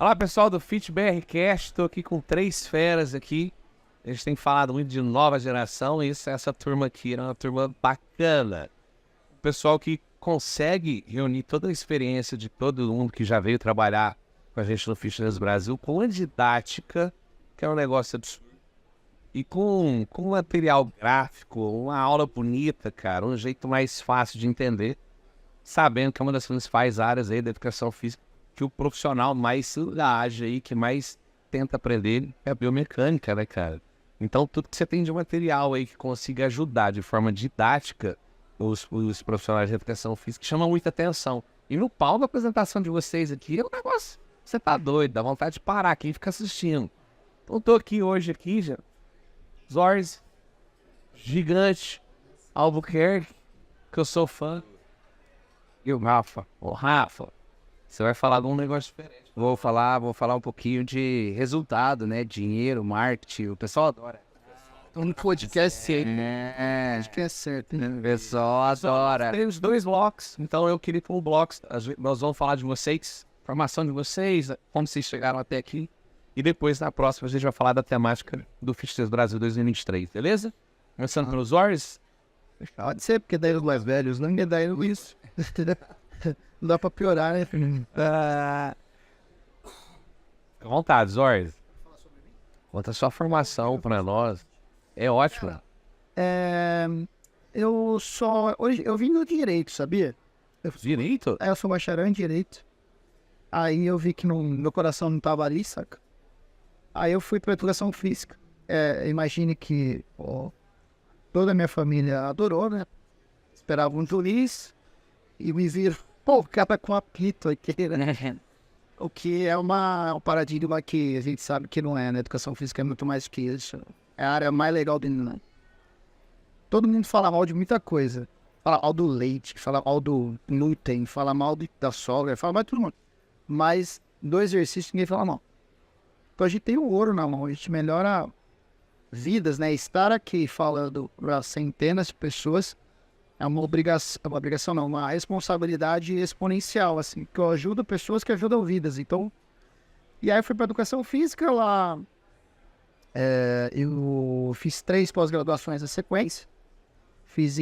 Olá, pessoal do FitBRcast, estou aqui com 3 feras aqui. A gente tem falado muito de nova geração e essa turma aqui é uma turma bacana. O pessoal que consegue reunir toda a experiência de todo mundo que já veio trabalhar com a gente no Fitness Brasil com a didática, que é um negócio absurdo. E com material gráfico, uma aula bonita, cara, um jeito mais fácil de entender, sabendo que é uma das principais áreas aí da educação física, que o profissional mais age aí, que mais tenta aprender é a biomecânica, né, cara? Então, tudo que você tem de material aí que consiga ajudar de forma didática os profissionais de educação física chama muita atenção. E no pau da apresentação de vocês aqui é um negócio, você tá doido, dá vontade de parar aqui e ficar assistindo. Então, tô aqui hoje, já, Zorzi, gigante, Albuquerque, que eu sou fã, e o Rafa. O Rafa, você vai falar de um negócio diferente. Vou falar um pouquinho de resultado, né? Dinheiro, marketing, o pessoal adora. Um podcast Acho que é certo, né? o pessoal adora. Tem os 2 blocos, então eu queria com o bloco, nós vamos falar de vocês, formação de vocês, como vocês chegaram até aqui, e depois na próxima a gente vai falar da temática do Fitness Brasil 2023, beleza? Começando pelos Zorzi. Pode ser, porque daí os mais velhos não me dá isso. Não dá pra piorar, né? Fica à vontade, Zorzi. Conta a sua formação pra nós. É ótimo. Hoje eu vim do direito, sabia? Direito? Eu sou bacharel em direito. Aí eu vi que meu coração não tava ali, saca? Aí eu fui pra educação física. Imagine que toda a minha família adorou, né? Esperava um juiz e me viram, o cara com apito aqui, né? O que é um paradigma que a gente sabe que não é, né? Educação física é muito mais que isso. É a área mais legal dele, né? Todo mundo fala mal de muita coisa. Fala mal do leite, fala mal do glúten, fala mal da sogra, fala mal de tudo mundo. Mas do exercício ninguém fala mal. Então a gente tem o ouro na mão, a gente melhora vidas, né? Estar aqui falando para centenas de pessoas é uma obrigação não, uma responsabilidade exponencial, assim, que eu ajudo pessoas que ajudam vidas. Então, e aí eu fui para educação física lá, eu fiz 3 pós-graduações na sequência. Fiz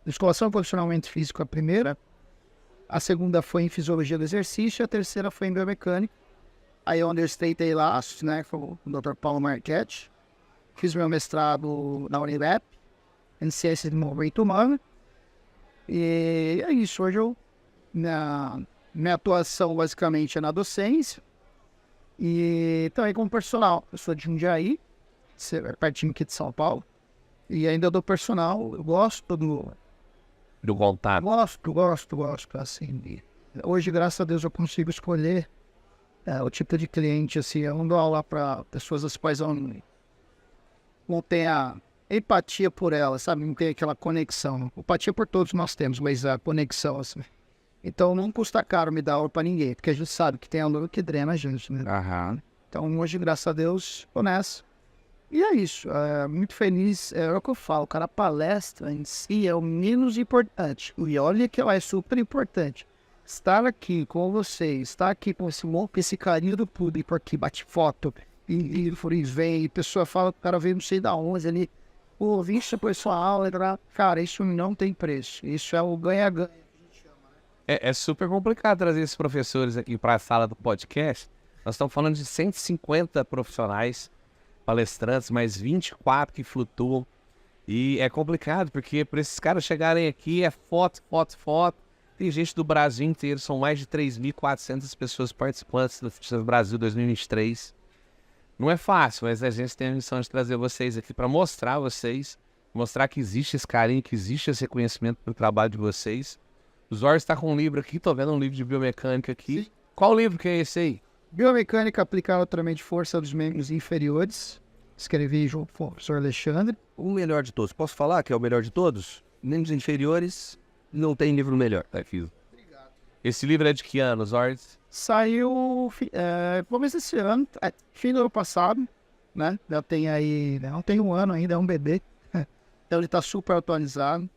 musculação e condicionamento físico a primeira, a segunda foi em fisiologia do exercício, a terceira foi em biomecânica. Aí eu understatei lá, né, com o Dr. Paulo Marchetti. Fiz meu mestrado na Unilab, em ciência de movimento humano. E é isso, hoje minha atuação basicamente é na docência. E também como personal, eu sou de Jundiaí, pertinho aqui de São Paulo. E ainda dou personal, eu gosto Do contato. Gosto, assim. Hoje, graças a Deus, eu consigo escolher o tipo de cliente, assim. Eu não dou aula para pessoas das quais eu não tenho a empatia por elas, sabe? Não tem aquela conexão. Empatia por todos nós temos, mas a conexão, assim. Então, não custa caro me dar aula para ninguém, porque a gente sabe que tem aluno que drena a gente, né? Aham. Então, hoje, graças a Deus, tô nessa. E é isso, muito feliz, é o que eu falo, cara, a palestra em si é o menos importante. E olha que ela é super importante. Estar aqui com você, estar aqui com esse carinho do público aqui, bate foto, e vem, e pessoa fala, o cara veio não sei da onde, ali, pô, vim depois sua aula, cara, isso não tem preço, isso é o ganha-ganha. É super complicado trazer esses professores aqui para a sala do podcast. Nós estamos falando de 150 profissionais, palestrantes, mais 24 que flutuam. E é complicado, porque para esses caras chegarem aqui é foto. Tem gente do Brasil inteiro, são mais de 3.400 pessoas participantes do Fitness Brasil 2023. Não é fácil, mas a gente tem a missão de trazer vocês aqui para mostrar a vocês, mostrar que existe esse carinho, que existe esse reconhecimento pelo trabalho de vocês. O Zorzi está com um livro aqui, tô vendo um livro de biomecânica aqui. Sim. Qual livro que é esse aí? Biomecânica aplicada altamente força dos membros inferiores. Escrevi junto com o professor Alexandre. O melhor de todos. Posso falar que é o melhor de todos? Membros inferiores, não tem livro melhor. Obrigado. Esse livro é de que ano, Zorzi? Saiu começo desse ano, fim do ano passado, né? Já tem aí, não tem um ano ainda, é um bebê. Então ele tá super atualizado.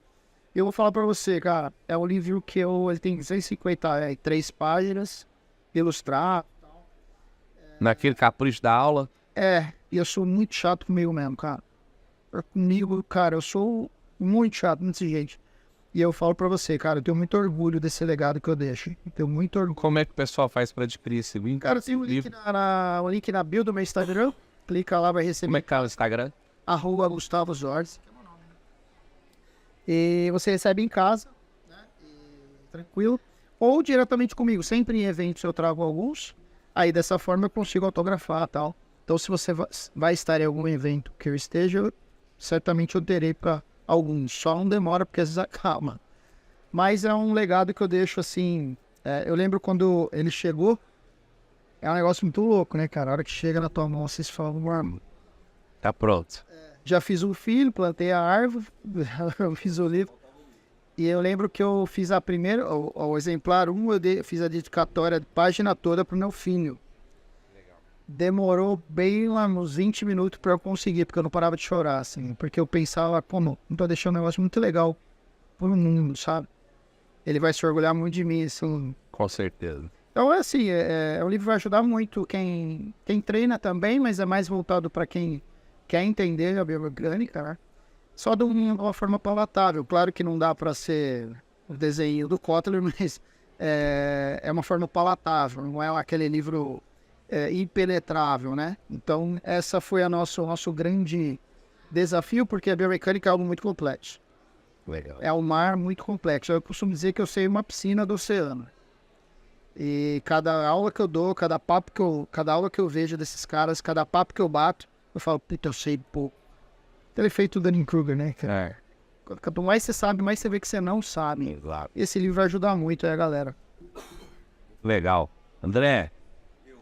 Eu vou falar pra você, cara, é um livro que ele tem 253 páginas, ilustrado, Naquele capricho da aula. E eu sou muito chato comigo mesmo, cara. Comigo, cara, eu sou muito chato desse jeito. E eu falo pra você, cara, eu tenho muito orgulho desse legado que eu deixo. Eu tenho muito orgulho. Como é que o pessoal faz pra adquirir esse livro? Cara, tem um link o link na bio do meu Instagram. Clica lá, vai receber. Como é que tá o Instagram? @Gustavo Jorge. E você recebe em casa, né? Tranquilo. Ou diretamente comigo. Sempre em eventos eu trago alguns. Aí dessa forma eu consigo autografar e tal. Então se você vai estar em algum evento que eu esteja, certamente eu terei para alguns. Só não demora porque às vezes acalma. Mas é um legado que eu deixo assim. Eu lembro quando ele chegou. É um negócio muito louco, né, cara? A hora que chega na tua mão, vocês falam, mano. Tá pronto. Já fiz um filho, plantei a árvore, eu fiz o livro. E eu lembro que eu fiz a primeira, o exemplar 1, eu fiz a dedicatória, página toda pro meu filho. Legal. Demorou bem lá uns 20 minutos para eu conseguir, porque eu não parava de chorar, assim. Porque eu pensava, pô, não tô deixando um negócio muito legal pro mundo, sabe? Ele vai se orgulhar muito de mim, assim. Com certeza. Então, é assim, o livro vai ajudar muito quem treina também, mas é mais voltado para quem quer entender a biomecânica, né? Só de uma forma palatável. Claro que não dá para ser o desenho do Kotler, mas é uma forma palatável, não é aquele livro impenetrável, né? Então, essa foi o nosso grande desafio, porque a biomecânica é algo muito complexo. Legal. É um mar muito complexo. Eu costumo dizer que eu sei uma piscina do oceano. E cada aula que eu dou, cada aula que eu vejo desses caras, cada papo que eu bato, eu falo, puta, eu sei pouco. Aquele efeito Dunning-Kruger, né? Quanto mais você sabe, mais você vê que você não sabe. Exato. Esse livro vai ajudar muito aí, galera. Legal. André,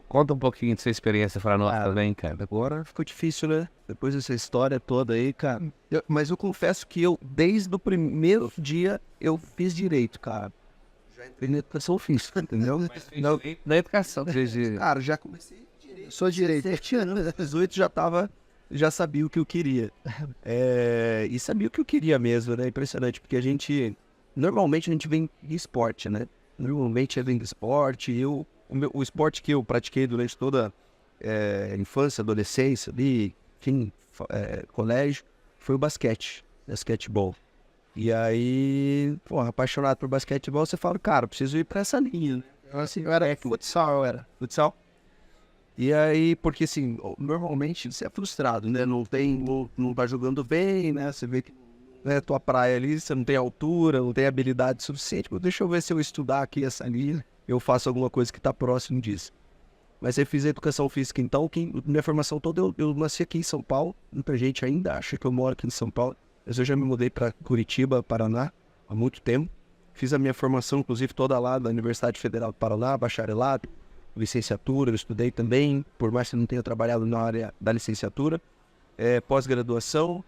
conta um pouquinho de sua experiência para nós também, cara. Agora ficou difícil, né? Depois dessa história toda aí, cara. Mas eu confesso que desde o primeiro dia, eu fiz direito, cara. Já entrei na educação física, entendeu? Na educação. Cara, já comecei direito. Sou direito. 17 anos, 18 já sabia o que eu queria. E sabia o que eu queria mesmo, né? Impressionante, porque normalmente a gente vem de esporte, né? Normalmente vem de esporte. O esporte que eu pratiquei durante toda a infância, adolescência, ali, enfim, colégio, foi o basquetebol. E aí, pô, apaixonado por basquetebol, você fala, cara, preciso ir pra essa linha, né? Eu era futsal. Futsal. E aí, porque assim, normalmente você é frustrado, né? Não tá jogando bem, né? Você vê que não é tua praia ali, você não tem altura, não tem habilidade suficiente. Deixa eu ver se eu estudar aqui essa linha, eu faço alguma coisa que tá próximo disso. Mas eu fiz a educação física, então, minha formação toda, eu nasci aqui em São Paulo. Muita gente ainda acha que eu moro aqui em São Paulo. Mas eu já me mudei para Curitiba, Paraná, há muito tempo. Fiz a minha formação, inclusive, toda lá da Universidade Federal do Paraná, bacharelado, licenciatura, eu estudei também, por mais que eu não tenha trabalhado na área da licenciatura. Pós-graduação,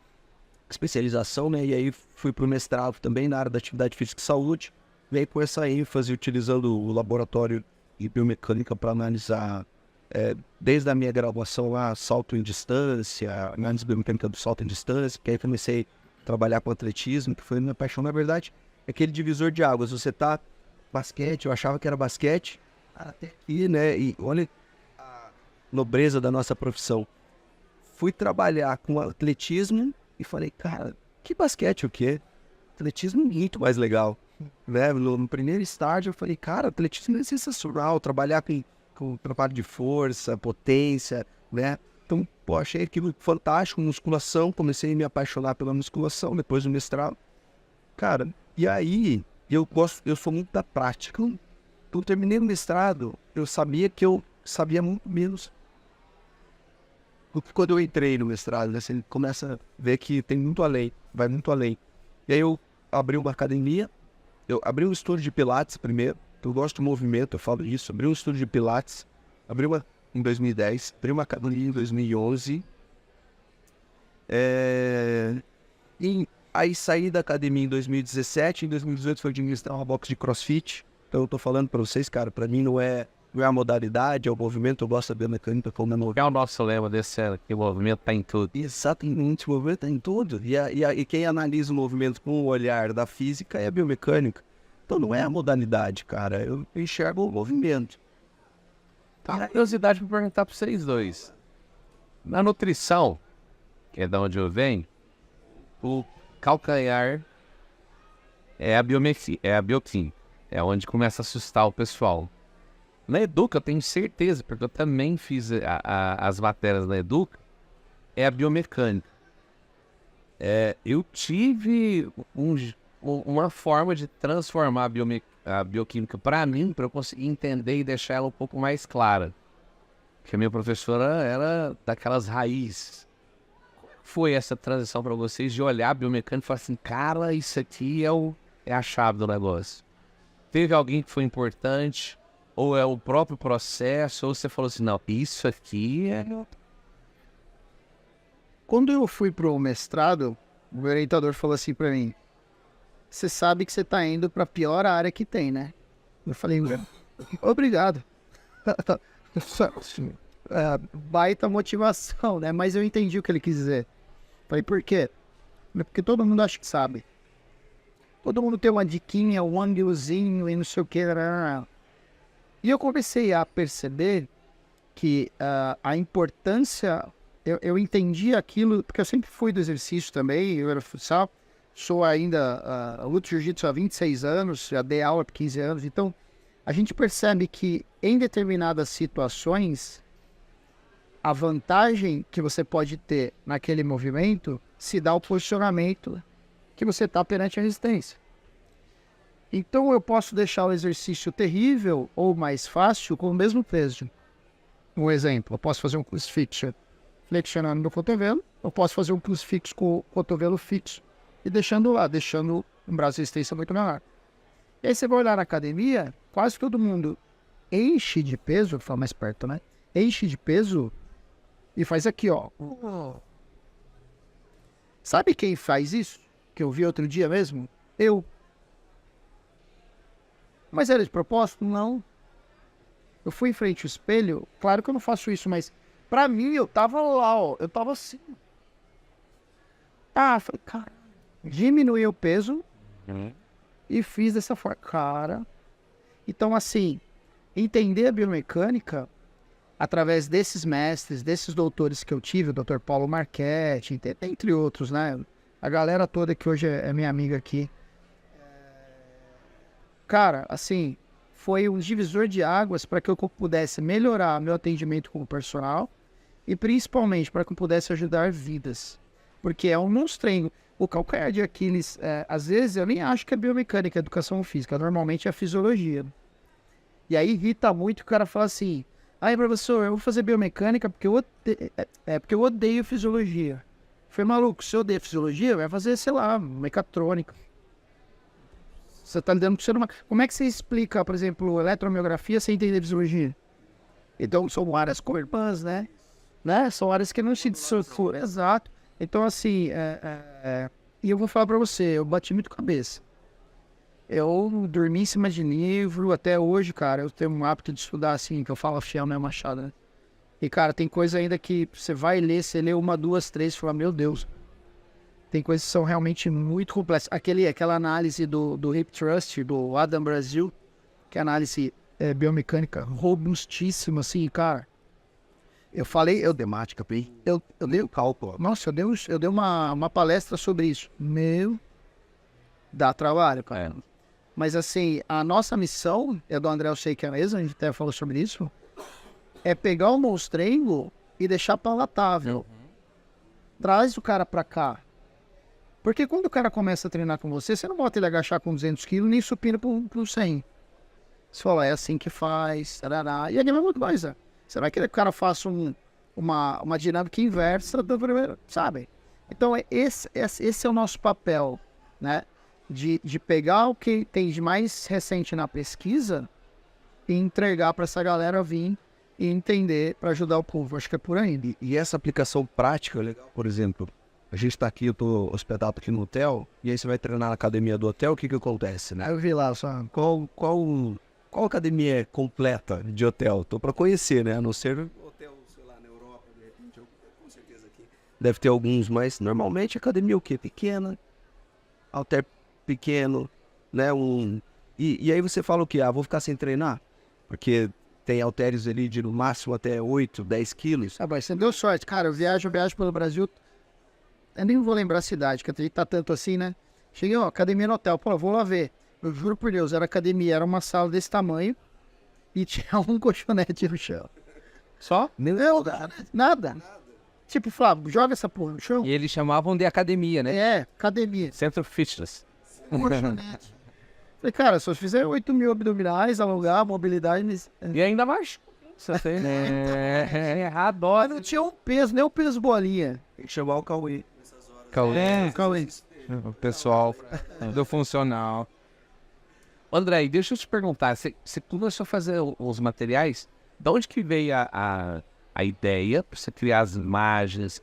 especialização, né? E aí fui para o mestrado também na área da atividade física e saúde. Veio com essa ênfase, utilizando o laboratório de biomecânica para analisar, desde a minha graduação lá, salto em distância, análise biomecânica do salto em distância, que aí comecei a trabalhar com atletismo, que foi a minha paixão, na verdade, é aquele divisor de águas. Você tá basquete, eu achava que era basquete, até aqui, né? E olha a nobreza da nossa profissão. Fui trabalhar com atletismo e falei, cara, que basquete o quê? Atletismo é muito mais legal, né? No primeiro estágio eu falei, cara, atletismo é sensacional, trabalhar com trabalho de força, potência, né? Então, pô, achei aquilo fantástico, musculação, comecei a me apaixonar pela musculação depois do mestrado. Cara, e aí, eu sou muito da prática. Então, terminei o mestrado, eu sabia que eu sabia muito menos do que quando eu entrei no mestrado, né? Você começa a ver que tem muito além, vai muito além. E aí eu abri uma academia, eu abri um estúdio de pilates primeiro, eu gosto do movimento, eu falo isso, abri um estúdio de pilates, em 2010, abri uma academia em 2011, e aí saí da academia em 2017, em 2018 foi administrar uma box de crossfit. Então eu tô falando pra vocês, cara, pra mim não é a modalidade, é o movimento, eu gosto da biomecânica como é movimento. É o nosso lema desse ano, que o movimento tá em tudo. Exatamente, o movimento tá em tudo. E quem analisa o movimento com o olhar da física é a biomecânica. Então não é a modalidade, cara, eu enxergo o movimento. Tá. Curiosidade para perguntar para vocês dois. Na nutrição, que é da onde eu venho, o calcanhar é a bioquímica. É onde começa a assustar o pessoal. Na Educa, eu tenho certeza, porque eu também fiz as matérias na Educa, é a biomecânica. Eu tive uma forma de transformar a bioquímica para mim, para eu conseguir entender e deixar ela um pouco mais clara. Porque a minha professora era daquelas raízes. Como foi essa transição para vocês de olhar a biomecânica e falar assim, cara, isso aqui é a chave do negócio? Teve alguém que foi importante? Ou é o próprio processo? Ou você falou assim, não, isso aqui é... Quando eu fui pro mestrado, o meu orientador falou assim pra mim, você sabe que você tá indo pra pior área que tem, né? Eu falei, obrigado. Baita motivação, né? Mas eu entendi o que ele quis dizer. Falei, por quê? Porque todo mundo acha que sabe. Todo mundo tem uma diquinha, um ângulozinho e não sei o que. E eu comecei a perceber que a importância... Eu entendi aquilo, porque eu sempre fui do exercício também, eu era futsal, sou ainda, luto jiu-jitsu há 26 anos, já dei aula por 15 anos, então a gente percebe que em determinadas situações, a vantagem que você pode ter naquele movimento se dá ao posicionamento que você está perante a resistência. Então eu posso deixar o exercício terrível ou mais fácil com o mesmo peso. Um exemplo, eu posso fazer um crucifixo flexionando no cotovelo, eu posso fazer um crucifixo com o cotovelo fixo e deixando lá, deixando um braço de resistência muito menor. E aí você vai olhar na academia, quase todo mundo enche de peso, vou falar mais perto, né? Enche de peso e faz aqui, ó. Sabe quem faz isso? Que eu vi outro dia mesmo? Eu. Mas era de propósito? Não. Eu fui em frente ao espelho, claro que eu não faço isso, mas pra mim eu tava lá, ó. Eu tava assim. Falei, cara, diminuí o peso e fiz dessa forma. Cara. Então, assim, entender a biomecânica através desses mestres, desses doutores que eu tive, o Dr. Paulo Marchetti, entre outros, né? A galera toda que hoje é minha amiga aqui. Cara, assim, foi um divisor de águas para que eu pudesse melhorar meu atendimento como personal e principalmente para que eu pudesse ajudar vidas. Porque é um monstrengo. O calcanhar de Aquiles, às vezes eu nem acho que é biomecânica, é educação física, normalmente é fisiologia. E aí irrita muito o cara falar assim, professor, eu vou fazer biomecânica porque eu odeio fisiologia. Foi maluco, se eu odeio fisiologia, vai fazer, sei lá, mecatrônica. Você tá lidando com o ser humano. Como é que você explica, por exemplo, eletromiografia sem entender fisiologia? Então, são áreas co-irmãs, né? São áreas que não se dissorçam. Exato. Então, assim, e eu vou falar pra você, eu bati muito cabeça. Eu dormi em cima de livro, até hoje, cara, eu tenho um hábito de estudar assim, que eu falo fiel, não é machado, né? E, cara, tem coisa ainda que você vai ler, você lê uma, duas, três, e fala, meu Deus. Tem coisas que são realmente muito complexas. Aquela análise do Hip Trust, do Adam Brasil, que é análise biomecânica robustíssima, assim, cara. Eu Temática, bem. Eu dei o cálculo. Nossa, eu dei uma palestra sobre isso. Dá trabalho, cara. Mas, assim, a nossa missão, é do André Alceicanesa, a gente até falou sobre isso, é pegar o monstrengo e deixar palatável. Traz o cara pra cá. Porque quando o cara começa a treinar com você, você não bota ele agachar com 200 quilos, nem supina pro 100. Você fala, é assim que faz, tarará. E é a mesma coisa. Você vai querer que o cara faça uma dinâmica inversa do primeiro, sabe? Então, esse é o nosso papel, né? De pegar o que tem de mais recente na pesquisa e entregar para essa galera vir e entender para ajudar o povo. Acho que é por aí. E essa aplicação prática, legal, por exemplo, a gente tá aqui, eu tô hospedado aqui no hotel, e aí você vai treinar na academia do hotel, o que acontece, né? Eu vi lá só. Qual academia é completa de hotel? Tô para conhecer, né? A não ser hotel, sei lá, na Europa, de repente, com certeza aqui. Deve ter alguns, mas normalmente a academia é o quê? Pequena, halter pequeno, né? E aí você fala o quê? Vou ficar sem treinar? Porque tem halteres ali de no máximo até 8, 10 quilos. Ah, mas você deu sorte. Cara, eu viajo pelo Brasil. Eu nem vou lembrar a cidade, que tá tanto assim, né? Cheguei, ó, academia no hotel. Pô, vou lá ver. Eu juro por Deus, era academia, era uma sala desse tamanho e tinha um colchonete no chão. Só? Não, nada. Tipo, Flávio, joga essa porra no chão. E eles chamavam de academia, né? É, academia. Centro Fitness. Um colchonete. Falei, cara, se eu fizer 8.000 abdominais, alongar, mobilidade... E ainda mais. Adoro. Não tinha um peso, nem o peso bolinha. Tem que chamar o Cauê. Cauê. O pessoal do funcional. André, deixa eu te perguntar, você começou a fazer os materiais, de onde que veio a ideia para você criar as imagens?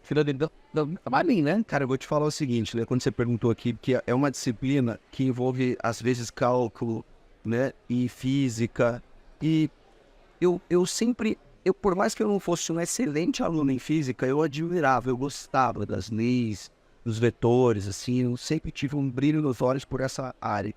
Tava ali, né? Cara, eu vou te falar o seguinte, né? Quando você perguntou aqui, que é uma disciplina que envolve, às vezes, cálculo, né? E física. E eu sempre, por mais que eu não fosse um excelente aluno em física, eu admirava, eu gostava das leis, dos vetores, assim. Eu sempre tive um brilho nos olhos por essa área.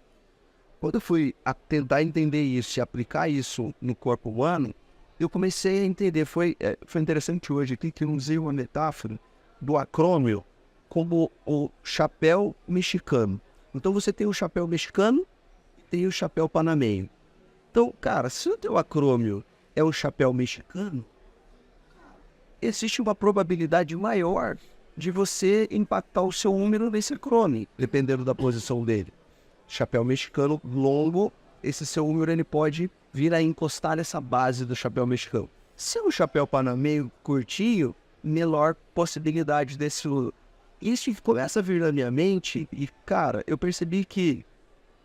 Quando eu fui a tentar entender isso e aplicar isso no corpo humano, eu comecei a entender. Foi interessante hoje aqui que eu usei uma metáfora do acrômio como o chapéu mexicano. Então você tem o chapéu mexicano e tem o chapéu panameio. Então, cara, se o teu acrômio é o chapéu mexicano, existe uma probabilidade maior de você impactar o seu número nesse acrômio, dependendo da posição dele. Chapéu mexicano longo, esse seu número ele pode vir a encostar nessa base do chapéu mexicano. Se é um chapéu panameio curtinho, menor possibilidade desse número. Isso começa a vir na minha mente e, cara, eu percebi que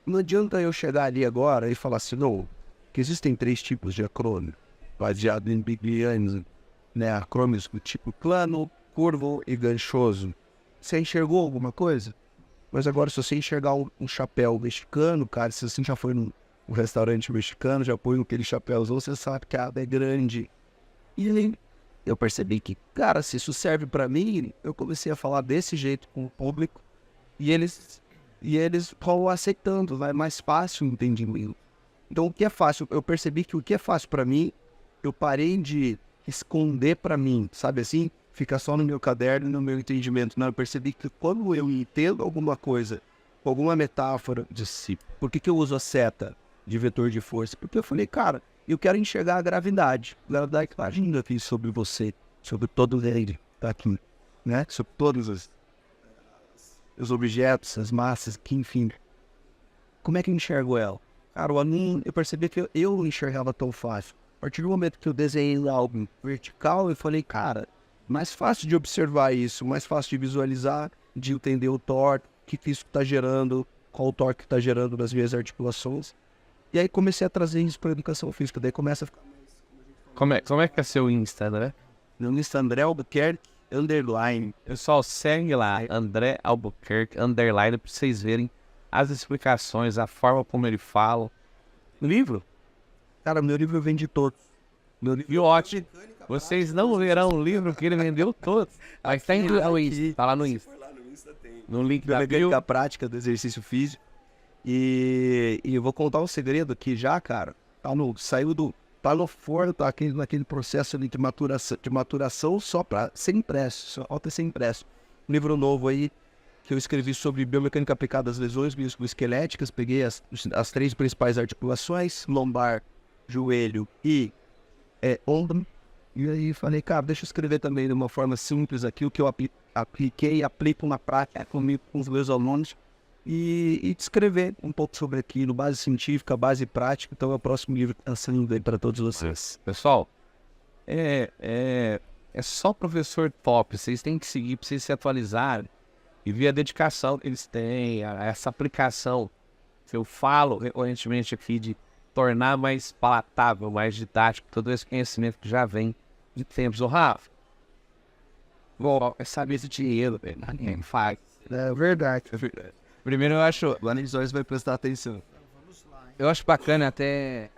não adianta eu chegar ali agora e falar assim, não, que existem 3 tipos de acrômio, baseado em biblianos, né? Acrômios do tipo plano, curvo e ganchoso. Você enxergou alguma coisa? Mas agora, se você enxergar um chapéu mexicano, cara, se você já foi num restaurante mexicano, já põe aquele chapéuzão, você sabe que a aba é grande. E aí, eu percebi que, cara, se isso serve pra mim, eu comecei a falar desse jeito com o público e eles vão aceitando, vai mais fácil o entendimento. Então, o que é fácil, eu percebi que o que é fácil pra mim, eu parei de esconder pra mim, sabe assim? Fica só no meu caderno e no meu entendimento. Não, eu percebi que quando eu entendo alguma coisa, alguma metáfora de si, por que eu uso a seta de vetor de força? Porque eu falei, cara, eu quero enxergar a gravidade. A gravidade que está agindo aqui sobre você, sobre todo ele, tá aqui, né? Sobre todos os objetos, as massas, que enfim. Como é que eu enxergo ela? Cara, eu percebi que eu não enxergava tão fácil. A partir do momento que eu desenhei algo vertical, eu falei, cara, mais fácil de observar isso, mais fácil de visualizar, de entender o torque, o que isso está gerando, qual o torque está gerando nas minhas articulações. E aí comecei a trazer isso para a educação física, daí começa a ficar mais... Como é que é seu Insta, né? Meu Insta André Albuquerque, _. Pessoal, segue lá, André Albuquerque, _, para vocês verem as explicações, a forma como ele fala. Livro? Cara, meu livro vende todos. Meu livro... E ótimo. Vocês não verão o livro que ele vendeu todos. Mas tá no Insta, tá lá no Insta. No link da bio. Mecânica prática do exercício físico. E eu vou contar um segredo aqui já, cara. Tá no forno, tá aqui naquele processo ali de maturação só para ser impresso. Só falta ser impresso. Um livro novo aí que eu escrevi sobre biomecânica aplicada às lesões musculoesqueléticas. Peguei as 3 principais articulações, lombar, joelho e ombro. E aí falei, cara, deixa eu escrever também de uma forma simples aqui o que eu apliquei e aplico na prática comigo, com os meus alunos. E descrever um pouco sobre aquilo, base científica, base prática. Então é o próximo livro que está saindo aí para todos vocês. Pessoal, é só professor top. Vocês têm que seguir para vocês se atualizarem e ver a dedicação que eles têm, essa aplicação que eu falo recorrentemente aqui de tornar mais palatável, mais didático todo esse conhecimento que já vem de tempos. Ô, Rafa, é saber esse dinheiro, velho. Ninguém faz. É verdade. Primeiro eu acho... O Anisóis vai prestar atenção. Eu acho bacana até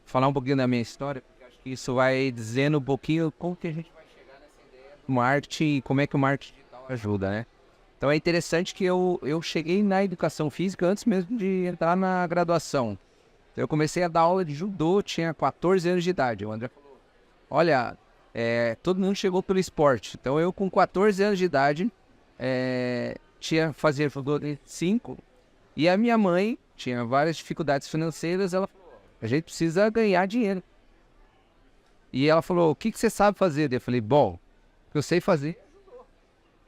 falar um pouquinho da minha história, porque acho que isso vai dizendo um pouquinho como que a gente vai chegar nessa ideia do marketing e como é que o marketing digital ajuda, né? Então é interessante que eu cheguei na educação física antes mesmo de entrar na graduação. Então eu comecei a dar aula de judô, tinha 14 anos de idade. O André falou, olha, todo mundo chegou pelo esporte. Então eu com 14 anos de idade, fazia judô de 5. E a minha mãe tinha várias dificuldades financeiras, ela falou, a gente precisa ganhar dinheiro. E ela falou, o que você sabe fazer? Eu falei, bom, o que eu sei fazer é judô.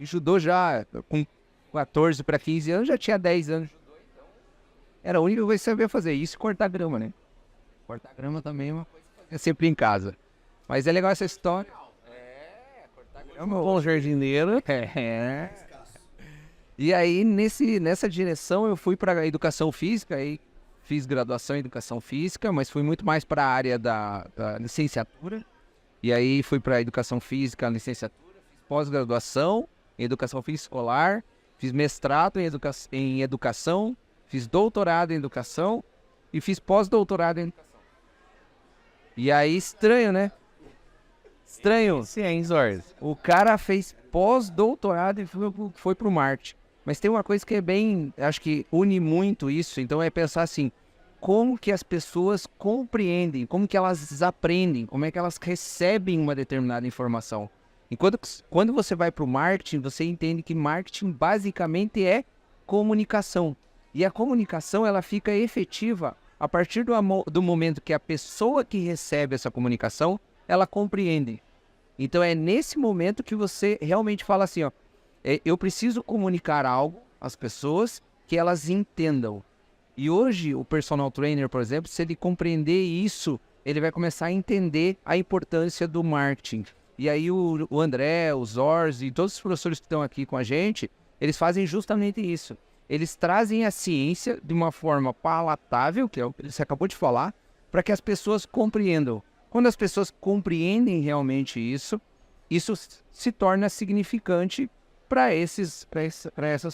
E judô já, com 14 para 15 anos, já tinha 10 anos de judô, então era a única coisa que eu sabia fazer. Isso e cortar grama, né? Cortar grama também é uma coisa que eu fazia sempre em casa. Mas é legal essa história. Cortar grama. Bom jardineiro. E aí, nessa direção, eu fui para educação física, aí fiz graduação em educação física, mas fui muito mais para a área da licenciatura. E aí fui para educação física, licenciatura, fiz pós-graduação em educação física escolar, fiz mestrado em educação, fiz doutorado em educação e fiz pós-doutorado em educação. E aí, estranho, né? Estranho. Sim, Zorz. O cara fez pós-doutorado e foi pro marketing. Mas tem uma coisa que é bem, acho que une muito isso, então é pensar assim, como que as pessoas compreendem, como que elas aprendem, como é que elas recebem uma determinada informação. Enquanto quando você vai para o marketing, você entende que marketing basicamente é comunicação. E a comunicação ela fica efetiva a partir do momento que a pessoa que recebe essa comunicação, ela compreende. Então é nesse momento que você realmente fala assim, ó, eu preciso comunicar algo às pessoas que elas entendam. E hoje o personal trainer, por exemplo, se ele compreender isso, ele vai começar a entender a importância do marketing. E aí o André, o Zorz e todos os professores que estão aqui com a gente, eles fazem justamente isso. Eles trazem a ciência de uma forma palatável, que é o que você acabou de falar, para que as pessoas compreendam. Quando as pessoas compreendem realmente isso se torna significante para essas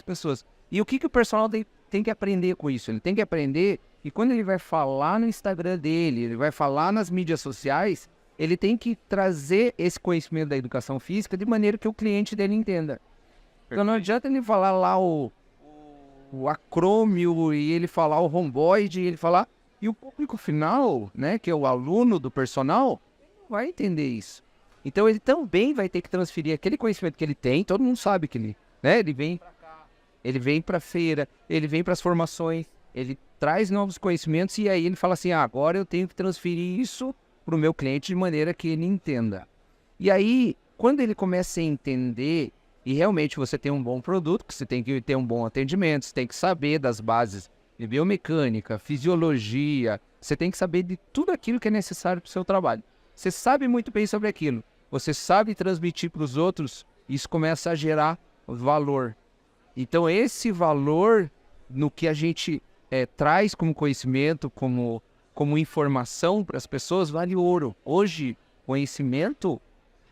pessoas. E o que o personal tem que aprender com isso? Ele tem que aprender que quando ele vai falar no Instagram dele, ele vai falar nas mídias sociais, ele tem que trazer esse conhecimento da educação física de maneira que o cliente dele entenda. Então não adianta ele falar lá o acrômio e ele falar o romboide e ele falar... E o público final, né, que é o aluno do personal, não vai entender isso. Então ele também vai ter que transferir aquele conhecimento que ele tem, todo mundo sabe que ele vem para cá, ele vem para a feira, ele vem para as formações, ele traz novos conhecimentos e aí ele fala assim, agora eu tenho que transferir isso para o meu cliente de maneira que ele entenda. E aí, quando ele começa a entender, e realmente você tem um bom produto, que você tem que ter um bom atendimento, você tem que saber das bases de biomecânica, fisiologia, você tem que saber de tudo aquilo que é necessário para o seu trabalho. Você sabe muito bem sobre aquilo, você sabe transmitir para os outros, isso começa a gerar valor. Então esse valor no que a gente traz como conhecimento, como informação para as pessoas, vale ouro. Hoje, conhecimento,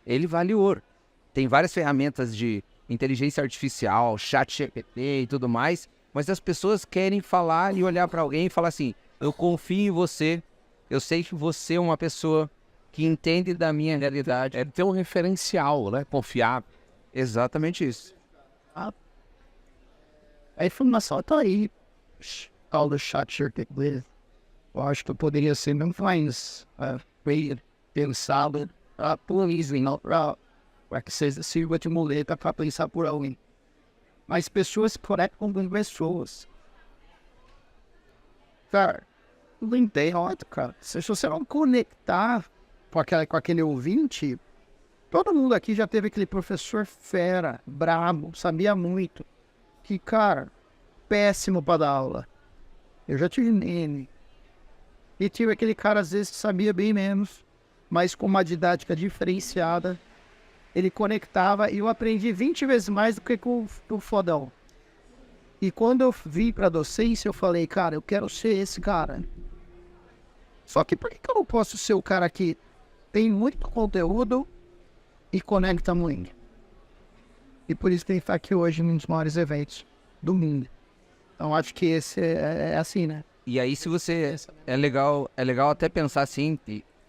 ele vale ouro. Tem várias ferramentas de inteligência artificial, chat GPT e tudo mais, mas as pessoas querem falar e olhar para alguém e falar assim, eu confio em você, eu sei que você é uma pessoa que entende da minha realidade. É ter um referencial, né? Confiável. Exatamente isso. A informação está aí. All the chat GPT. Eu acho que poderia ser muito mais pensado por isso, não para que seja sirva de muleta para pensar por alguém. Mas pessoas se conectam com pessoas. Cara, não entendo, cara. Se você não conectar com aquele ouvinte, todo mundo aqui já teve aquele professor fera, brabo, sabia muito. Que, cara, péssimo para dar aula. Eu já tive nele. E tive aquele cara, às vezes, que sabia bem menos, mas com uma didática diferenciada. Ele conectava e eu aprendi 20 vezes mais do que com o fodão. E quando eu vim para docência, eu falei, cara, eu quero ser esse cara. Só que por que eu não posso ser o cara que tem muito conteúdo e conecta muito? E por isso que ele está aqui hoje num dos maiores eventos do mundo. Então acho que esse é assim, né? E aí se você... É legal até pensar assim...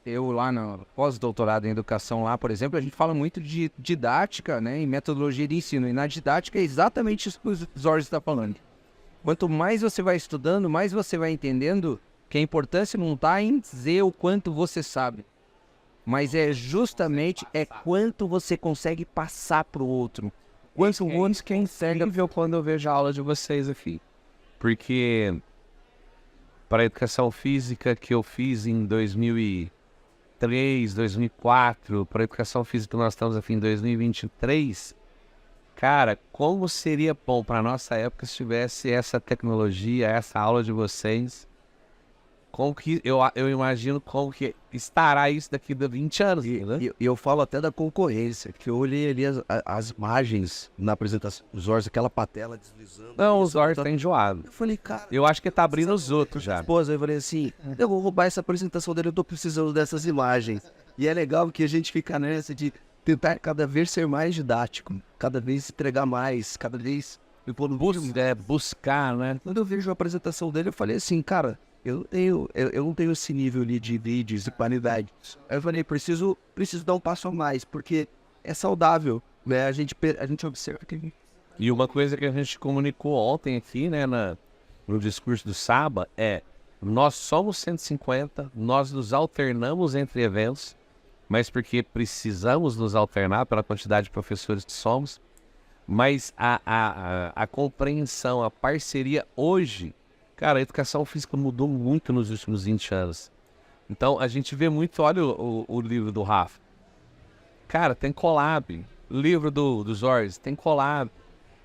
Eu lá no pós-doutorado em educação lá, por exemplo, a gente fala muito de didática, né, e metodologia de ensino. E na didática é exatamente isso que o Zorz está falando. Quanto mais você vai estudando, mais você vai entendendo Que a importância não tá em dizer o quanto você sabe, mas é justamente quanto você consegue passar pro outro. Quanto o outro que enxerga. Incrível quando eu vejo a aula de vocês aqui. Porque para a educação física que eu fiz em 2003, 2004, para a educação física que nós estamos aqui em 2023, cara, como seria bom para nossa época se tivesse essa tecnologia, essa aula de vocês. Como que eu imagino como que estará isso daqui a 20 anos, né? E eu falo até da concorrência, que eu olhei ali as imagens na apresentação dos olhos, aquela patela deslizando. Não, os olhos tá enjoado. Eu falei, cara... Eu acho que tá abrindo os outros já. Esposa, eu falei assim, eu vou roubar essa apresentação dele, eu tô precisando dessas imagens. E é legal que a gente fica nessa de tentar cada vez ser mais didático, cada vez entregar mais, cada vez Buscar, né? Quando eu vejo a apresentação dele, eu falei assim, cara, eu não tenho esse nível ali de vídeos, de qualidade. Aí eu falei, preciso dar um passo a mais, porque é saudável, né? A gente observa que... E uma coisa que a gente comunicou ontem aqui, né, no discurso do Saba, nós somos 150, nós nos alternamos entre eventos, mas porque precisamos nos alternar pela quantidade de professores que somos, mas a compreensão, a parceria hoje, cara, a educação física mudou muito nos últimos 20 anos. Então, a gente vê muito, olha o livro do Rafa. Cara, tem collab. O livro do Zorz tem collab.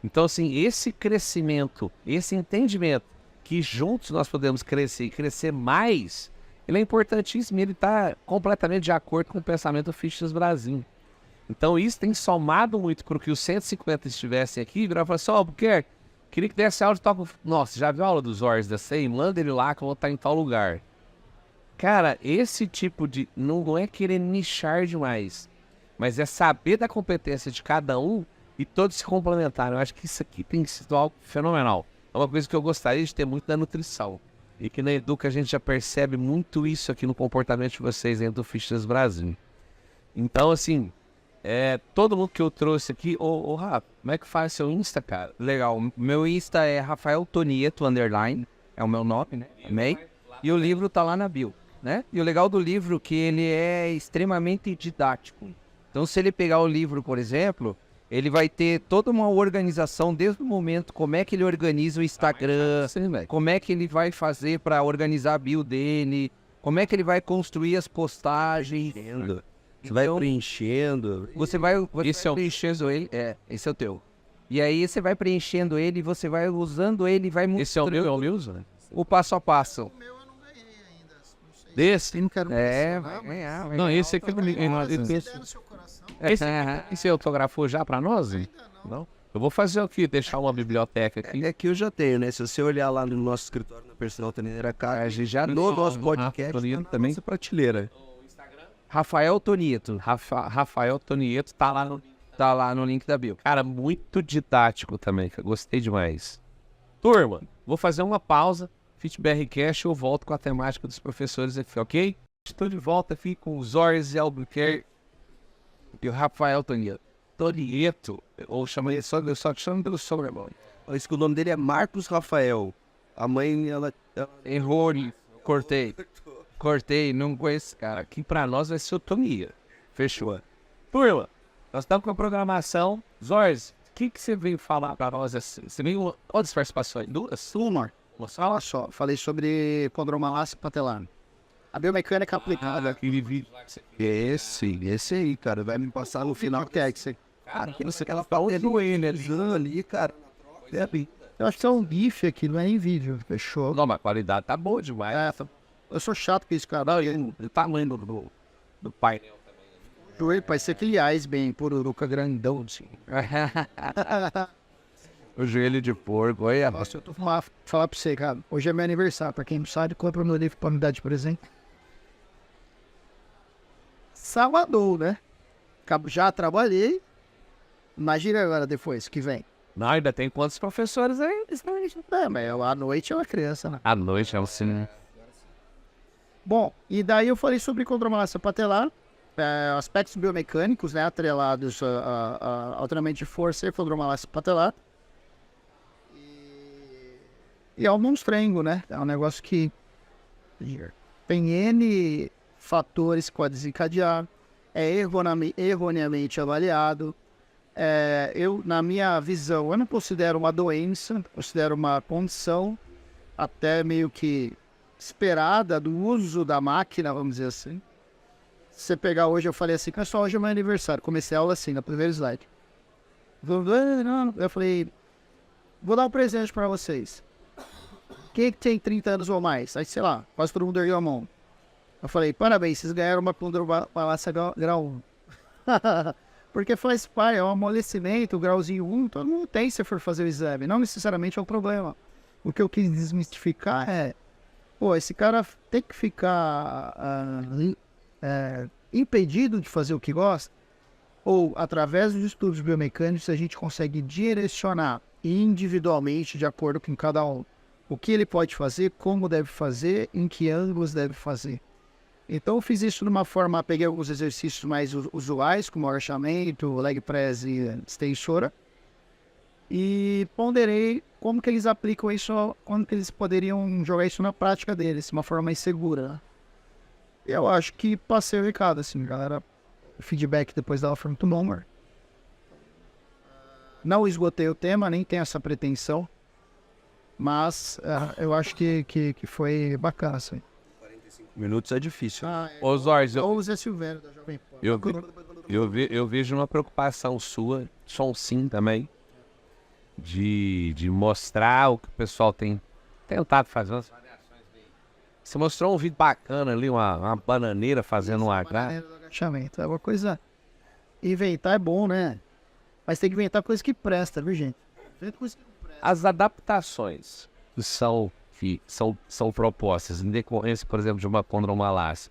Então, assim, esse crescimento, esse entendimento que juntos nós podemos crescer e crescer mais, ele é importantíssimo e ele está completamente de acordo com o pensamento do Fitness Brasil. Então, isso tem somado muito para que os 150 estivessem aqui e viraram e falaram assim, Albuquerque, queria que desse aula de toque... Nossa, já viu a aula dos Zorz dessa aí? Manda ele lá que eu vou estar em tal lugar. Cara, esse tipo de... Não é querer nichar demais, mas é saber da competência de cada um e todos se complementarem. Eu acho que isso aqui tem sido algo fenomenal. É uma coisa que eu gostaria de ter muito da nutrição. E que na Educa a gente já percebe muito isso aqui no comportamento de vocês dentro do Fitness Brasil. Então, assim... todo mundo que eu trouxe aqui, ô Rafa, como é que faz seu Insta, cara? Legal, meu Insta é Rafael Tonieto, _, é o meu nome, né? Amei. E o livro tá lá na bio, né? E o legal do livro é que ele é extremamente didático. Então, se ele pegar o livro, por exemplo, ele vai ter toda uma organização desde o momento, como é que ele organiza o Instagram, como é que ele vai fazer para organizar a bio dele, como é que ele vai construir as postagens. Você vai preenchendo. Você vai preenchendo ele. Esse é o teu. E aí você vai preenchendo ele, você vai usando ele, vai mostrando. Esse é o meu, né? O passo a passo. O meu eu não ganhei ainda. Não sei. Desse? Não quero Vai ganhar. Não, esse aqui... Se der no seu coração. Esse autografou já pra nós? Ainda não. Não? Eu vou fazer o quê? Deixar uma biblioteca aqui. É que eu já tenho, né? Se você olhar lá no nosso escritório, na Personal Trainer Academy, A gente já no tem nosso um podcast, Rafa Tonieto tá na também. nossa prateleira. Rafael Tonieto. Rafael Tonieto tá lá no... Tá lá no link da bio. Cara, muito didático também, que eu gostei demais. Turma, vou fazer uma pausa. FitBRCast, eu volto com a temática dos professores aqui, ok? Estou de volta aqui com o Zorz e Albuquerque E o Rafael Tonieto. Tonieto, ou chama ele só te chamo pelo sobrenome. Isso que o nome dele é Marcos Rafael. A mãe, ela Errou. Cortei, não conheço, cara. Aqui pra nós vai ser o Tonia. Fechou. Turma, nós estamos com a programação. Zorz, o que você veio falar pra nós? Você veio... Quantas participações? Duas? Uma. Uma só? Olha só, falei sobre condromalácia patelar. A biomecânica aplicada. Aquele vídeo lá que você... Esse aí, cara, vai me passar no final. Que é que você... Cara, ela tá o joelho ali. cara. Eu acho que é um GIF aqui, não é em vídeo. Fechou. Não, mas a qualidade tá boa demais. Eu sou chato com esse cara. O tamanho do painel também. O joelho parece ser aquele iceberg pururuca grandão, assim. O joelho de porco, olha. Nossa, eu tô falar pra você, cara. Hoje é meu aniversário. Pra quem não sabe, compra meu livro pra me dar de presente. Salvador, né? Já trabalhei. Imagina agora depois, que vem. Não, ainda tem quantos professores aí? Mas à noite é uma criança, né? À noite é um cinema. Bom, e daí eu falei sobre condromalácia patelar, aspectos biomecânicos, né, atrelados ao treinamento de força e condromalácia patelar. E é um monstrengo, né? É um negócio que Tem N fatores que podem desencadear, é erroneamente avaliado. Eu, na minha visão, eu não considero uma doença, considero uma condição até meio que esperada do uso da máquina, vamos dizer assim. Se você pegar hoje, eu falei assim, pessoal, hoje é meu aniversário. Comecei a aula assim, no primeiro slide. Eu falei, vou dar um presente para vocês. Quem é que tem 30 anos ou mais? Aí, sei lá, quase todo mundo ergueu a mão. Eu falei, parabéns, vocês ganharam uma Palácio grau 1. Porque faz parte, é um amolecimento, o grauzinho 1, todo mundo tem se for fazer o exame. Não necessariamente é um problema. O que eu quis desmistificar é, esse cara tem que ficar impedido de fazer o que gosta? Ou, através dos estudos biomecânicos, a gente consegue direcionar individualmente, de acordo com cada um, o que ele pode fazer, como deve fazer, em que ângulos deve fazer. Então, eu fiz isso de uma forma, peguei alguns exercícios mais usuais, como agachamento, leg press e extensora, e ponderei como que eles aplicam isso, como que eles poderiam jogar isso na prática deles, de uma forma mais segura. Eu acho que passei o recado, assim, galera. O feedback depois dela foi muito bom, mano. Não esgotei o tema, nem tenho essa pretensão, mas eu acho que foi bacana, assim. 45 minutos é difícil. Ô, Zorz, Ou o Zé Silvério da Jovem Pan. eu vejo uma preocupação sua, sim também, de mostrar o que o pessoal tem tentado fazer. Você mostrou um vídeo bacana ali, uma bananeira fazendo um agá. Agachamento. É uma coisa... Inventar é bom, né? Mas tem que inventar coisa que presta, viu, gente? Inventa coisa que não presta. As adaptações que são propostas em decorrência, por exemplo, de uma condromalácia,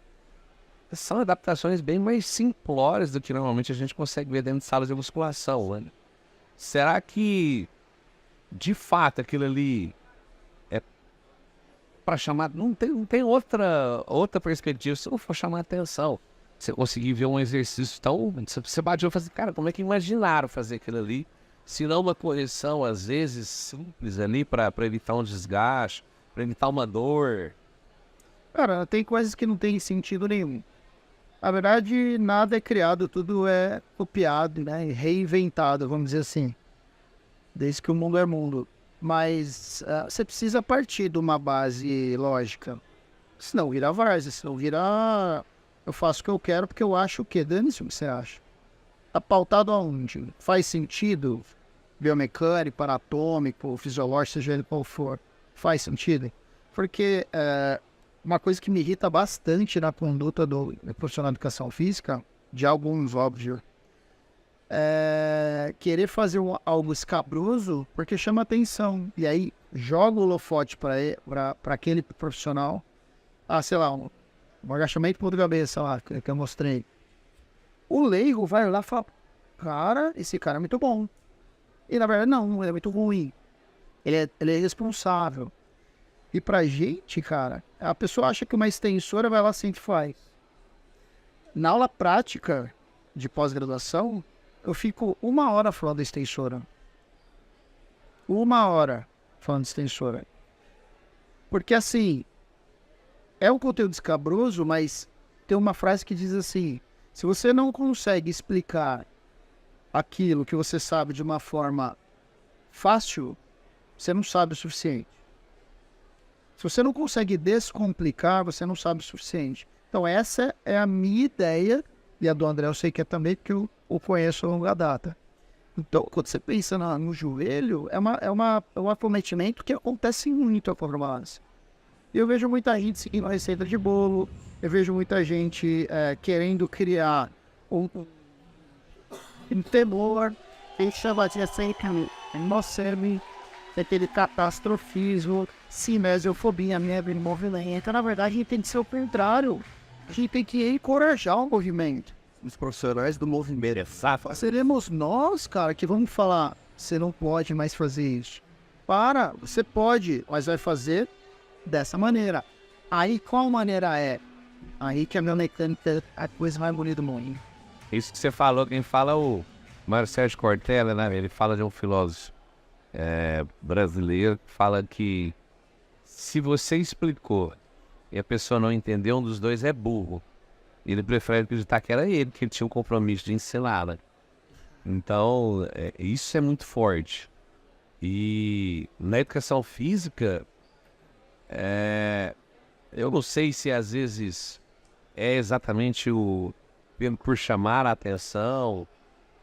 são adaptações bem mais simplórias do que normalmente a gente consegue ver dentro de salas de musculação, né? Será que, de fato, aquilo ali é para chamar... Não tem outra perspectiva se não for chamar atenção. Você conseguir ver um exercício tão... Você bateu e falou assim, cara, como é que imaginaram fazer aquilo ali? Se não uma correção, às vezes, simples ali para evitar um desgaste, para evitar uma dor. Cara, tem coisas que não tem sentido nenhum. Na verdade, nada é criado, tudo é copiado, né? Reinventado, vamos dizer assim. Desde que o mundo é mundo. Mas você precisa partir de uma base lógica. Senão vira várzea, senão vira... Eu faço o que eu quero porque eu acho o quê? Dane-se o que você acha. Tá pautado aonde? Faz sentido? Biomecânico, anatômico, fisiológico, seja ele qual for. Faz sentido? Porque uma coisa que me irrita bastante na conduta do profissional de educação física, de alguns, óbvio, é querer fazer algo escabroso porque chama atenção. E aí joga o holofote para aquele profissional. Sei lá, um agachamento ponto cabeça lá, que eu mostrei. O leigo vai lá e fala, cara, esse cara é muito bom. E na verdade não, ele é muito ruim. Ele é irresponsável. E pra gente, cara, a pessoa acha que uma extensora vai lá sempre faz. Na aula prática de pós-graduação, eu fico 1 hora falando da extensora. 1 hora falando de extensora. Porque assim, é um conteúdo escabroso, mas tem uma frase que diz assim, se você não consegue explicar aquilo que você sabe de uma forma fácil, você não sabe o suficiente. Se você não consegue descomplicar, você não sabe o suficiente. Então essa é a minha ideia, e a do André eu sei que é também, porque eu o conheço a longa data. Então, quando você pensa no joelho, é um acometimento que acontece muito a condromalácia. Eu vejo muita gente seguindo a receita de bolo, eu vejo muita gente querendo criar um temor, tem que chamar de sempre hemoceme, aquele catastrofismo, cinesiofobia, medo de movimento. Na verdade, a gente tem que ser o contrário. A gente tem que encorajar o movimento. Os profissionais do movimento. Seremos nós, cara, que vamos falar, você não pode mais fazer isso. Você pode, mas vai fazer dessa maneira. Aí, qual maneira é? Aí que a minha mecânica é a coisa mais bonita do mundo. Isso que você falou, quem fala é o Mário Sérgio Cortella, né? Ele fala de um filósofo brasileiro que fala que se você explicou e a pessoa não entender, um dos dois é burro. Ele prefere acreditar que era ele, que ele tinha um compromisso de ensiná-la. Então, isso é muito forte. E na educação física, eu não sei se às vezes é exatamente por chamar a atenção,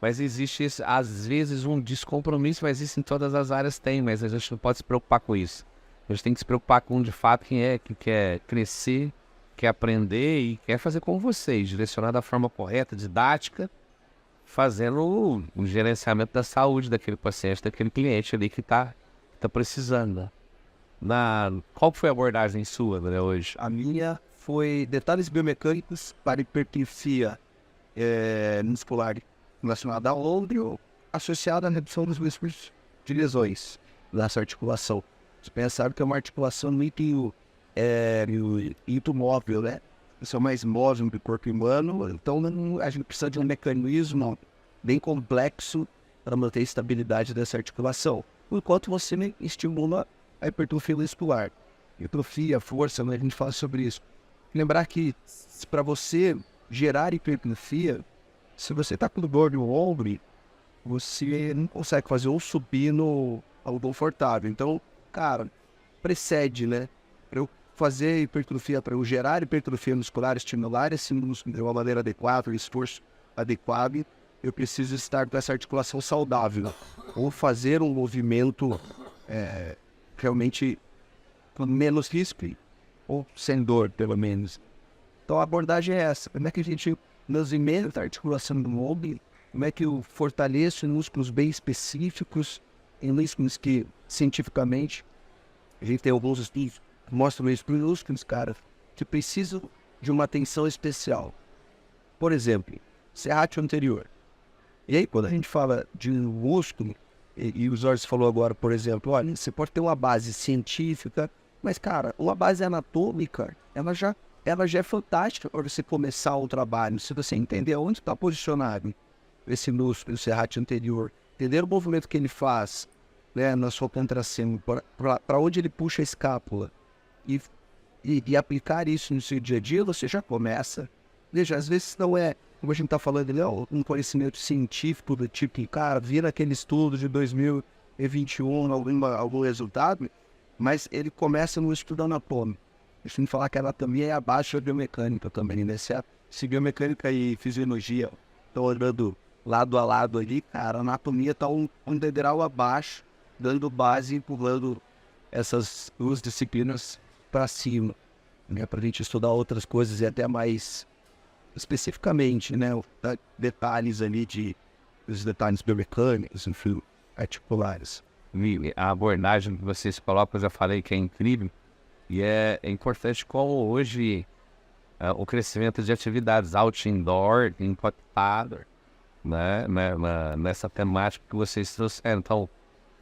mas existe às vezes um descompromisso, mas isso em todas as áreas tem, mas a gente não pode se preocupar com isso. A gente tem que se preocupar com de fato quem que quer crescer, quer aprender e quer fazer como vocês, direcionar da forma correta, didática, fazendo o gerenciamento da saúde daquele paciente, daquele cliente ali que está precisando. Qual foi a abordagem sua, André, hoje? A minha foi detalhes biomecânicos para hipertrofia muscular relacionada ao ombro, associada à redução dos riscos de lesões nessa articulação. Vocês pensaram que é uma articulação muito móvel, né? Isso é mais móvel do corpo humano, então a gente precisa de um mecanismo bem complexo para manter a estabilidade dessa articulação. Enquanto você estimula a hipertrofia muscular. Hipertrofia, força, a gente fala sobre isso. Lembrar que para você gerar hipertrofia, se você está com dor no ombro, você não consegue fazer um supino algo confortável. Então, cara, precede, né? Para eu fazer hipertrofia, para eu gerar hipertrofia muscular, estimular esse músculo de uma maneira adequada, um esforço adequado, eu preciso estar com essa articulação saudável. Ou fazer um movimento realmente com menos risco, ou sem dor, pelo menos. Então a abordagem é essa. Como é que a gente movimenta a articulação do ombro? Como é que eu fortaleço músculos bem específicos, em músculos que, cientificamente, a gente tem alguns estudos que mostram isso para os músculos, cara, que precisam de uma atenção especial. Por exemplo, serrátil anterior. E aí, quando a gente fala de um músculo, e o Jorge falou agora, por exemplo, olha, você pode ter uma base científica, mas, cara, uma base anatômica, ela já é fantástica para você começar o trabalho. Se você entender onde está posicionado esse músculo, o serrátil anterior, entender o movimento que ele faz, né, na sua contração, para onde ele puxa a escápula, e aplicar isso no seu dia a dia, você já começa. Veja, às vezes não é, como a gente está falando, um conhecimento científico do tipo, cara, vira aquele estudo de 2021, algum resultado, mas ele começa no estudo anatômico. Deixa eu falar que a anatomia é abaixo da biomecânica também, né? Se biomecânica e fisiologia estão andando lado a lado ali, cara, a anatomia está um degrau abaixo, dando base, empurrando essas duas disciplinas para cima, né? Para a gente estudar outras coisas e até mais especificamente, né? Detalhes ali os detalhes biomecânicos, enfim, articulares. A abordagem que vocês colocam, eu já falei que é incrível, e é importante como hoje o crescimento de atividades outdoor impactado, né, nessa temática que vocês trouxeram. Então,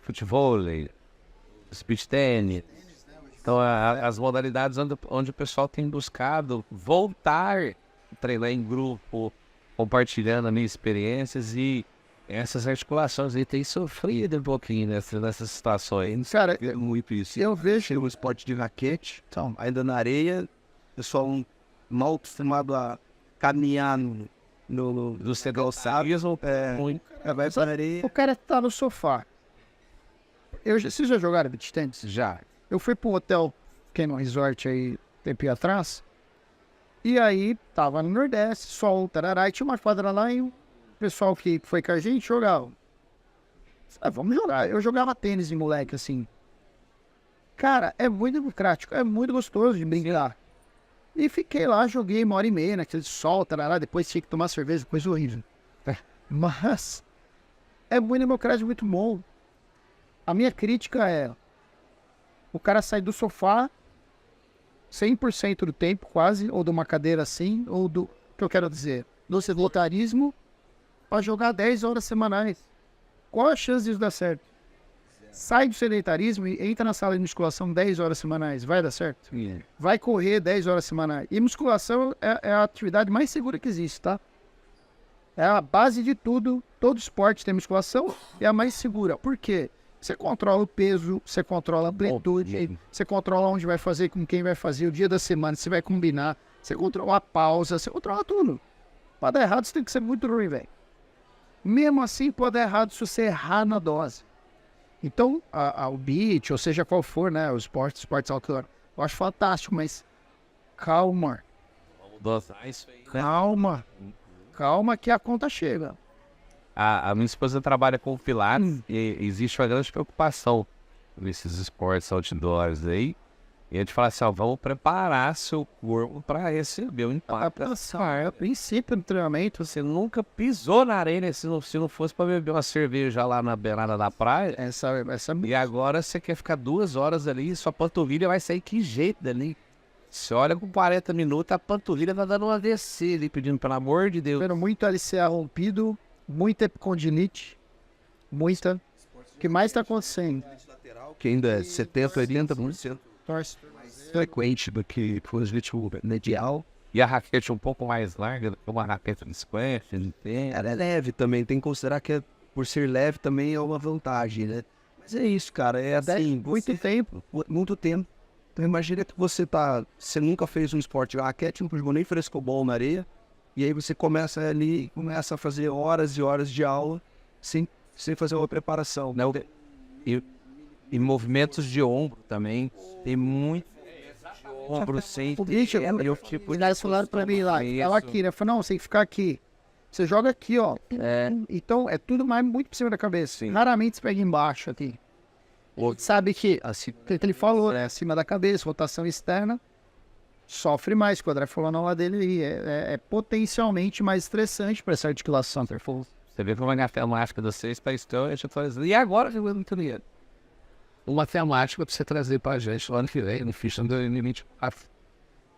futebol, speed tennis, então as modalidades onde o pessoal tem buscado voltar a treinar em grupo, compartilhando ali experiências, e essas articulações aí têm sofrido um pouquinho nessas situações. Cara, É muito isso. eu vejo... O esporte de raquete, então, ainda na areia, o pessoal mal acostumado a caminhar Do sedentarismo, vai para a areia. O cara tá no sofá. Vocês já jogaram beach tennis? Já. Eu fui pro hotel, fiquei num resort aí, tempo atrás. E aí, tava no Nordeste, sol, tarará, e tinha uma quadra lá e o pessoal que foi com a gente jogava. Vamos jogar. Eu jogava tênis de moleque, assim. Cara, é muito democrático, é muito gostoso de brincar. E fiquei lá, joguei 1h30, naquele sol, tarará, depois tinha que tomar cerveja, coisa horrível. Mas é muito democrático, muito bom. A minha crítica é: o cara sai do sofá 100% do tempo, quase, ou de uma cadeira assim, ou do que eu quero dizer, do sedentarismo, para jogar 10 horas semanais. Qual a chance disso dar certo? Sai do sedentarismo e entra na sala de musculação 10 horas semanais. Vai dar certo? Vai correr 10 horas semanais. E musculação é a atividade mais segura que existe, tá? É a base de tudo. Todo esporte tem musculação, é a mais segura. Por quê? Você controla o peso, você controla a amplitude, você controla onde vai fazer, com quem vai fazer, o dia da semana, você vai combinar, você controla a pausa, você controla tudo. Pra dar errado, você tem que ser muito ruim, velho. Mesmo assim, pode dar errado se você errar na dose. Então, o beat, ou seja qual for, né, o esportes outdoor, eu acho fantástico, mas calma. Vamos dosar isso aí. Calma que a conta chega. A minha esposa trabalha com Pilates e existe uma grande preocupação nesses esportes outdoors aí. E a gente fala assim, ó, vamos preparar seu corpo para receber o impacto. É o princípio do treinamento. Você nunca pisou na areia se não fosse para beber uma cerveja lá na beirada da praia. E agora você quer ficar 2 horas ali e sua panturrilha vai sair que jeito dali. Você olha com 40 minutos, a panturrilha tá dando uma AVC ali, pedindo pelo amor de Deus. Vendo muito LCA rompido, muita epicondilite, muita. O que mais está acontecendo? Que ainda é 70, 80% Torce. frequente do que o ritmo medial. E a raquete um pouco mais larga do que uma raquete de squash, de tênis. Ela é leve também, tem que considerar que por ser leve também é uma vantagem, né? Mas é isso, cara, é assim, Muito tempo. muito tempo. Então imagina que você nunca fez um esporte de raquete, não jogou nem frescobol na areia, e aí você começa a fazer horas e horas de aula sem fazer uma preparação. Não, e movimentos de ombro também. Tem muito ombro sem. Bicho, eles falaram pra mim lá, ela aqui, né? Falei, não, você tem que ficar aqui. Você joga aqui, ó. Então é tudo mais muito por cima da cabeça. Sim. Raramente você pega embaixo aqui. Sabe que, assim, ele falou, né? Acima da cabeça, rotação externa, sofre mais. O André falou na aula dele aí. É potencialmente mais estressante para essa articulação. Você vê como a matemática de vocês está estranha, e agora eu não queria. Uma temática para você trazer para a gente lá no que vem, no Ficha 2024.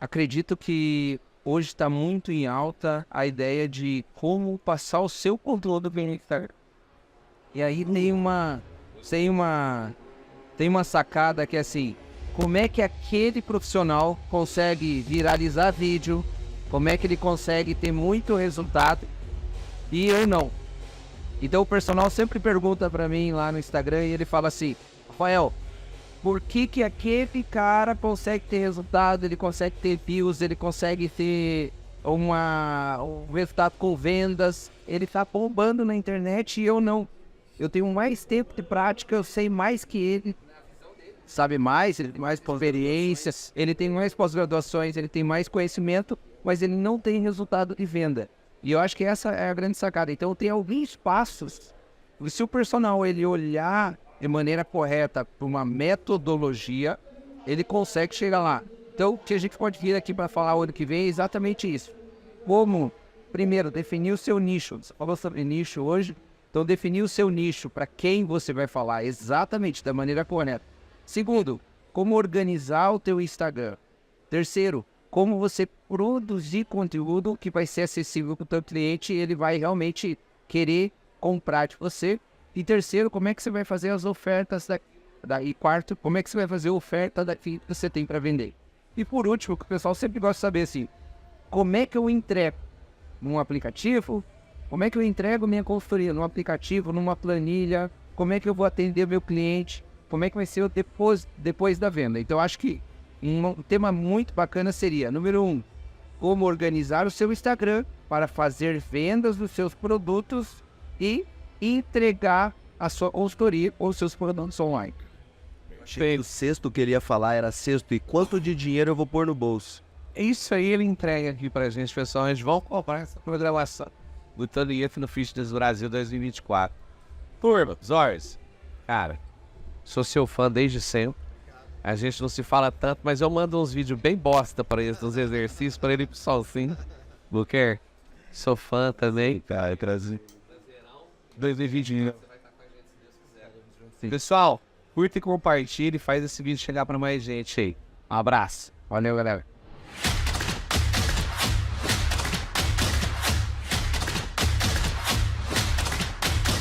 Acredito que hoje está muito em alta a ideia de como passar o seu controle do bem-estar. E aí tem uma sacada que é assim, como é que aquele profissional consegue viralizar vídeo, como é que ele consegue ter muito resultado e eu não. Então o personal sempre pergunta para mim lá no Instagram e ele fala assim, Rafael, por que aquele cara consegue ter resultado, ele consegue ter views, ele consegue ter um resultado com vendas, ele tá bombando na internet e eu não. Eu tenho mais tempo de prática, eu sei mais que ele, sabe mais, ele tem mais experiências, ele tem mais pós-graduações, ele tem mais conhecimento, mas ele não tem resultado de venda. E eu acho que essa é a grande sacada. Então tem alguns passos, se o personal ele olhar de maneira correta para uma metodologia, ele consegue chegar lá. Então, o que a gente pode vir aqui para falar o ano que vem é exatamente isso. Como, primeiro, definir o seu nicho. Você falou sobre nicho hoje, então definir o seu nicho, para quem você vai falar exatamente da maneira correta. Segundo, como organizar o teu Instagram. Terceiro, como você produzir conteúdo que vai ser acessível para o teu cliente e ele vai realmente querer comprar de você. E terceiro, como é que você vai fazer as ofertas e quarto, como é que você vai fazer a oferta que você tem para vender. E por último, o que o pessoal sempre gosta de saber assim, como é que eu entrego num aplicativo, como é que eu entrego minha consultoria num aplicativo, numa planilha, como é que eu vou atender meu cliente, como é que vai ser o depois da venda. Então acho que um tema muito bacana seria, número 1, como organizar o seu Instagram para fazer vendas dos seus produtos e entregar a sua consultoria ou seus produtos online. Achei que o sexto que ele ia falar era sexto, e quanto de dinheiro eu vou pôr no bolso? Isso aí ele entrega aqui pra gente, pessoal. Eles vão comprar essa programação do Tonief no Fitness Brasil 2024. Turma, Zors, cara, sou seu fã desde sempre. A gente não se fala tanto, mas eu mando uns vídeos bem bosta pra eles, uns exercícios pra ele ir pro solzinho. Booker, sou fã também. Cara, prazer. 2020. Pessoal, curta e compartilhe e faz esse vídeo chegar pra mais gente aí. Um abraço. Valeu, galera.